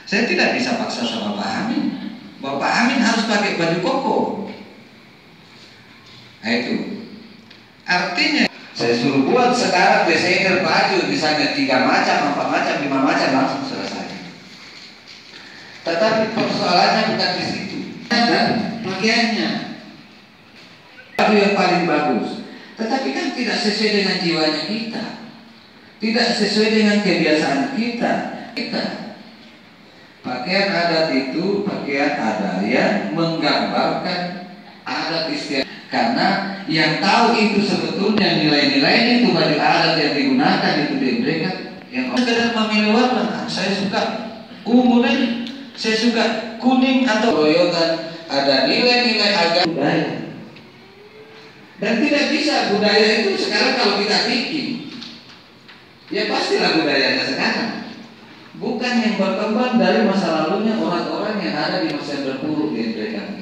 Saya tidak bisa paksa sama Pak Amin. Bapak Amin harus pakai baju koko. Nah itu. Artinya saya suruh buat sekarang desainer baju misalnya 3 macam, 4 macam, 5 macam langsung selesai. Tetapi persoalannya bukan di situ. Dan pakaiannya baju yang paling bagus, tetapi kan tidak sesuai dengan jiwanya kita, tidak sesuai dengan kebiasaan kita. Pakaian adat itu pakaian adat yang menggambarkan adat istiadat. Karena yang tahu itu sebetulnya nilai-nilai itu baju adat yang digunakan itu diberikan yang sekedar memilih warna. Saya suka ungu dan saya suka kuning atau royogan. Ada nilai-nilai agama budaya. Dan tidak bisa budaya itu sekarang kalau kita bikin, ya pastilah budayanya sekarang. Bukan yang berkembang dari masa lalunya orang-orang yang ada di masa yang berpuruk di mereka.